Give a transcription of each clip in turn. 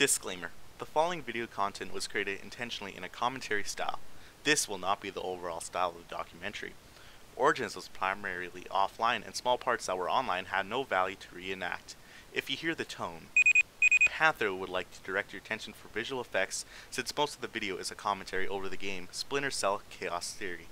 Disclaimer: the following video content was created intentionally in a commentary style. This will not be the overall style of the documentary. Origins was primarily offline, and small parts that were online had no value to reenact. If you hear the tone, Panther would like to direct your attention for visual effects, since most of the video is a commentary over the game Splinter Cell Chaos Theory.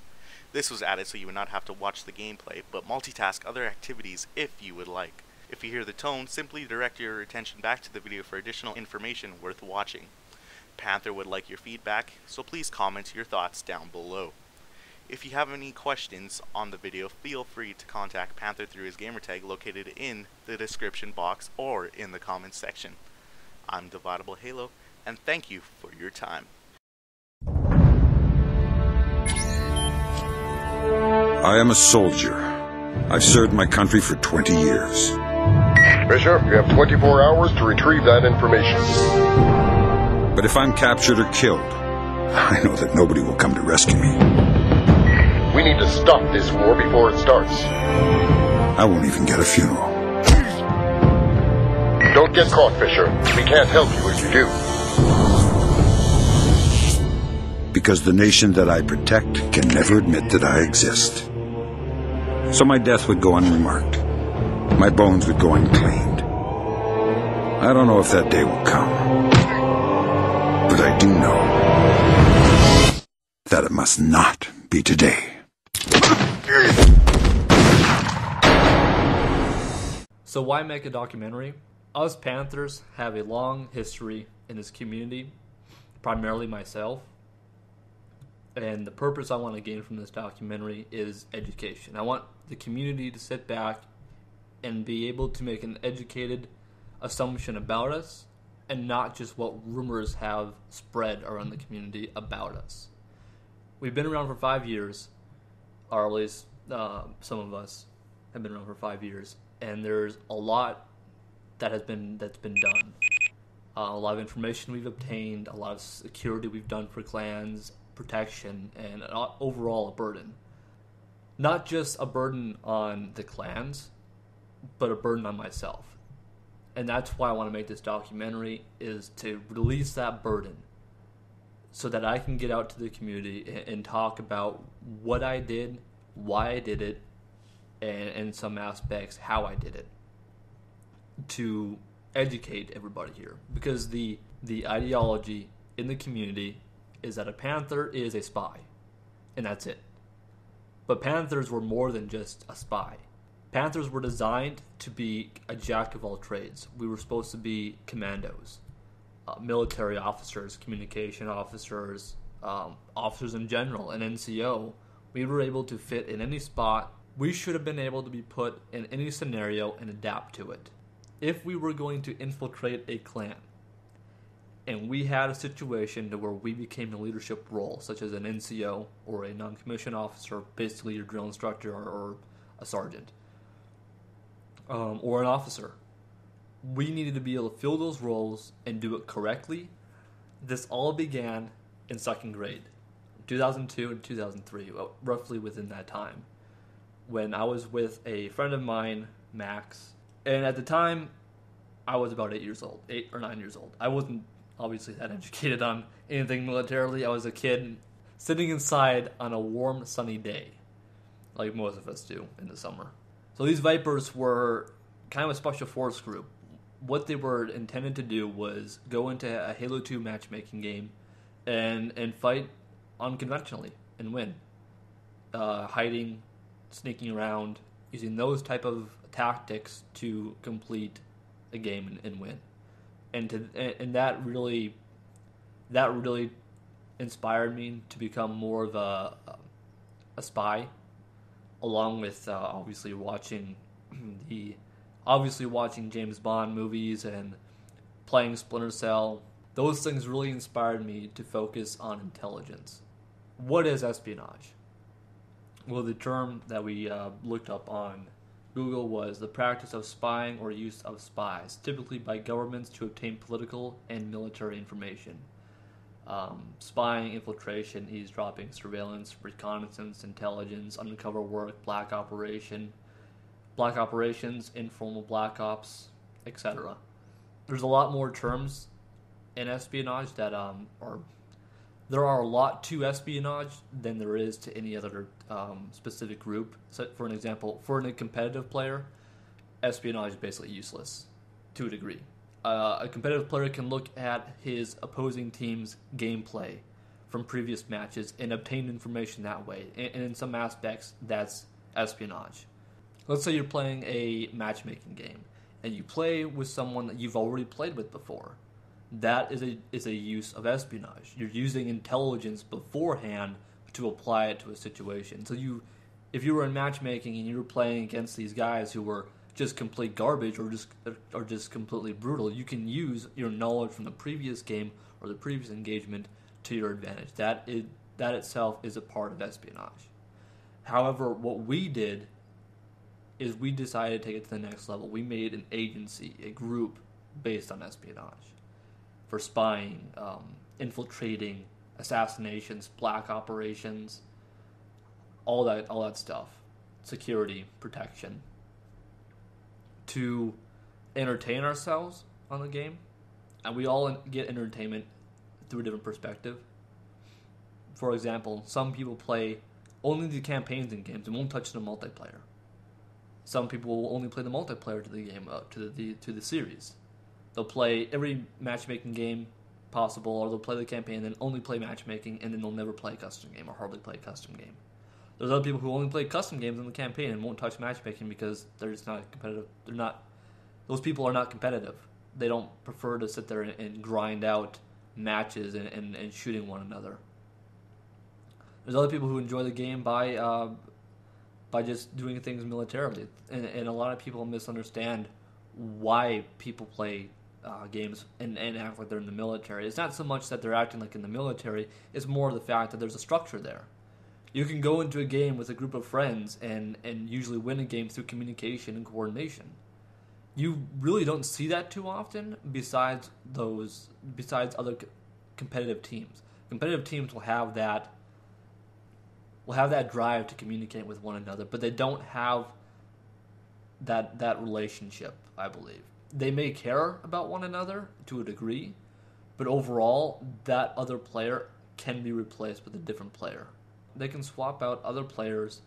This was added so you would not have to watch the gameplay, but multitask other activities if you would like. If you hear the tone, simply direct your attention back to the video for additional information worth watching. Panther would like your feedback, so please comment your thoughts down below. If you have any questions on the video, feel free to contact Panther through his gamertag located in the description box or in the comments section. I'm Dividable Halo, and thank you for your time. I am a soldier. I've served my country for 20 years. Bishop, you have 24 hours to retrieve that information. But if I'm captured or killed, I know that nobody will come to rescue me. We need to stop this war before it starts. I won't even get a funeral. Don't get caught, Fisher. We can't help you if you do. Because the nation that I protect can never admit that I exist. So my death would go unremarked. My bones would go unclaimed. I don't know if that day will come. But I do know that it must not be today. So why make a documentary? Us Panthers have a long history in this community, primarily myself. And the purpose I want to gain from this documentary is education. I want the community to sit back and be able to make an educated assumption about us and not just what rumors have spread around the community about us. We've been around for 5 years, or at least some of us have been around for 5 years, and there's a lot that's been done. A lot of information we've obtained, a lot of security we've done for clans, protection, and overall a burden. Not just a burden on the clans, but a burden on myself. And that's why I want to make this documentary, is to release that burden so that I can get out to the community and talk about what I did, why I did it, and in some aspects how I did it, to educate everybody here. Because the ideology in the community is that a Panther is a spy, and that's it. But Panthers were more than just a spy. Panthers were designed to be a jack of all trades. We were supposed to be commandos, military officers, communication officers, officers in general, an NCO. We were able to fit in any spot. We should have been able to be put in any scenario and adapt to it. If we were going to infiltrate a clan, and we had a situation to where we became a leadership role, such as an NCO or a non-commissioned officer, basically your drill instructor or a sergeant, or an officer, we needed to be able to fill those roles and do it correctly. This all began in second grade, 2002 and 2003, roughly within that time, when I was with a friend of mine, Max, and at the time, I was about 8 or 9 years old. I wasn't obviously that educated on anything militarily. I was a kid sitting inside on a warm, sunny day, like most of us do in the summer. So these Vipers were kind of a special force group. What they were intended to do was go into a Halo 2 matchmaking game and fight unconventionally and win. Hiding, sneaking around, using those type of tactics to complete a game and win. And that really inspired me to become more of a spy, along with obviously watching James Bond movies and playing Splinter Cell. Those things really inspired me to focus on intelligence. What is espionage? Well, the term that we looked up on Google was the practice of spying or use of spies, typically by governments to obtain political and military information. Spying, infiltration, eavesdropping, surveillance, reconnaissance, intelligence, undercover work, black operations, informal black ops, etc. There's a lot more terms in espionage that there are a lot to espionage than there is to any other specific group. So, for an example, for a competitive player, espionage is basically useless to a degree. A competitive player can look at his opposing team's gameplay from previous matches and obtain information that way. And in some aspects, that's espionage. Let's say you're playing a matchmaking game and you play with someone that you've already played with before. That is a use of espionage. You're using intelligence beforehand to apply it to a situation. So if you were in matchmaking and you were playing against these guys who were just complete garbage or just completely brutal, you can use your knowledge from the previous game or the previous engagement to your advantage. That itself is a part of espionage. However, what we did is we decided to take it to the next level. We made an agency, a group based on espionage for spying, infiltrating, assassinations, black operations, all that stuff, security, protection, to entertain ourselves on the game. And we all get entertainment through a different perspective. For example, some people play only the campaigns in games and won't touch the multiplayer. Some people will only play the multiplayer to the game, to the series. They'll play every matchmaking game possible, or they'll play the campaign and then only play matchmaking, and then they'll never play a custom game or hardly play a custom game. There's other people who only play custom games in the campaign and won't touch matchmaking because they're just not competitive. Those people are not competitive. They don't prefer to sit there and grind out matches and shooting one another. There's other people who enjoy the game by just doing things militarily, and a lot of people misunderstand why people play games and act like they're in the military. It's not so much that they're acting like in the military, it's more the fact that there's a structure there. You can go into a game with a group of friends and usually win a game through communication and coordination. You really don't see that too often besides other competitive teams. Competitive teams will have that drive to communicate with one another, but they don't have that relationship, I believe. They may care about one another to a degree, but overall, that other player can be replaced with a different player. They can swap out other players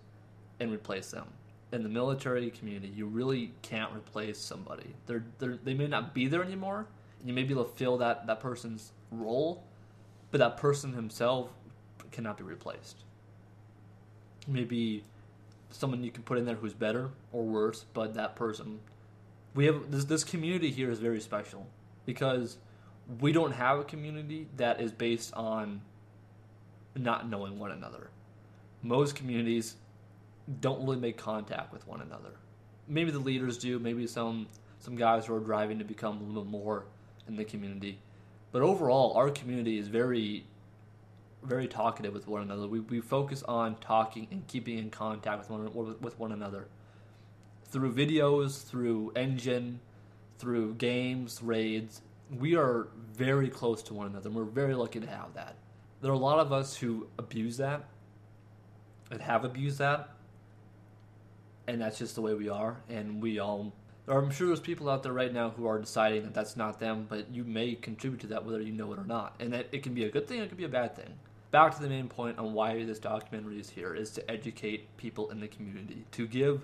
and replace them. In the military community, you really can't replace somebody. They may not be there anymore, and you may be able to fill that person's role, but that person himself cannot be replaced. Maybe someone you can put in there who's better or worse, but that person... We have this community here is very special because we don't have a community that is based on not knowing one another. Most communities don't really make contact with one another. Maybe the leaders do, maybe some guys who are driving to become a little bit more in the community. But overall, our community is very, very talkative with one another. We focus on talking and keeping in contact with one another. Through videos, through engine, through games, raids, we are very close to one another, and we're very lucky to have that. There are a lot of us who abuse that, and have abused that, and that's just the way we are, and I'm sure there's people out there right now who are deciding that that's not them, but you may contribute to that whether you know it or not, and that it can be a good thing, it can be a bad thing. Back to the main point on why this documentary is here, is to educate people in the community, to give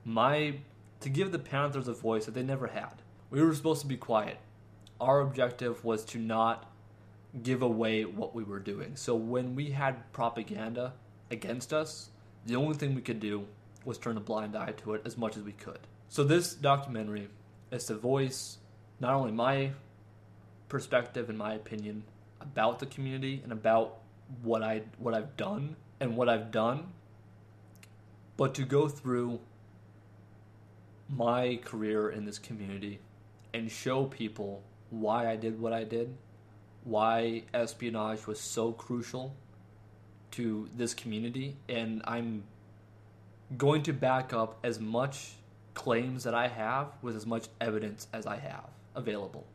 the Panthers a voice that they never had. We were supposed to be quiet. Our objective was to not give away what we were doing. So when we had propaganda against us, the only thing we could do was turn a blind eye to it as much as we could. So this documentary is to voice not only my perspective and my opinion about the community and about what I've done, but to go through my career in this community and show people why I did what I did, why espionage was so crucial to this community, and I'm going to back up as much claims that I have with as much evidence as I have available.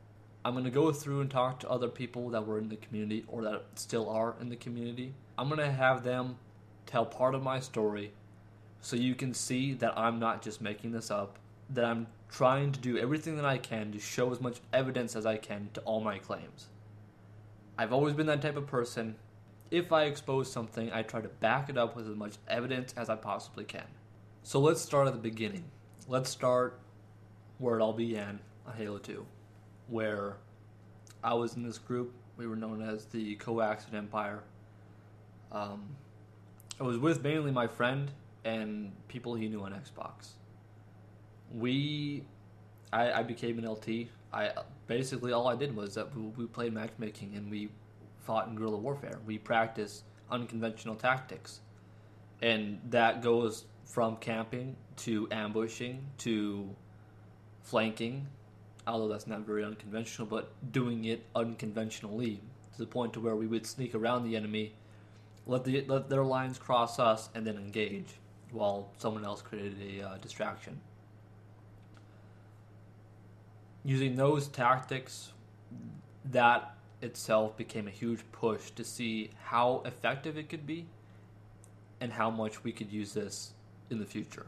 I'm going to go through and talk to other people that were in the community or that still are in the community. I'm going to have them tell part of my story so you can see that I'm not just making this up, that I'm trying to do everything that I can to show as much evidence as I can to all my claims. I've always been that type of person. If I expose something, I try to back it up with as much evidence as I possibly can. So let's start at the beginning. Let's start where it all began on Halo 2, where I was in this group. We were known as the Coaxid Empire. I was with mainly my friend and people he knew on Xbox. I became an LT. Basically all I did was that we played matchmaking and we fought in guerrilla warfare. We practiced unconventional tactics, and that goes from camping to ambushing to flanking, although that's not very unconventional, but doing it unconventionally to the point to where we would sneak around the enemy, let their lines cross us, and then engage while someone else created a distraction. Using those tactics, that itself became a huge push to see how effective it could be and how much we could use this in the future.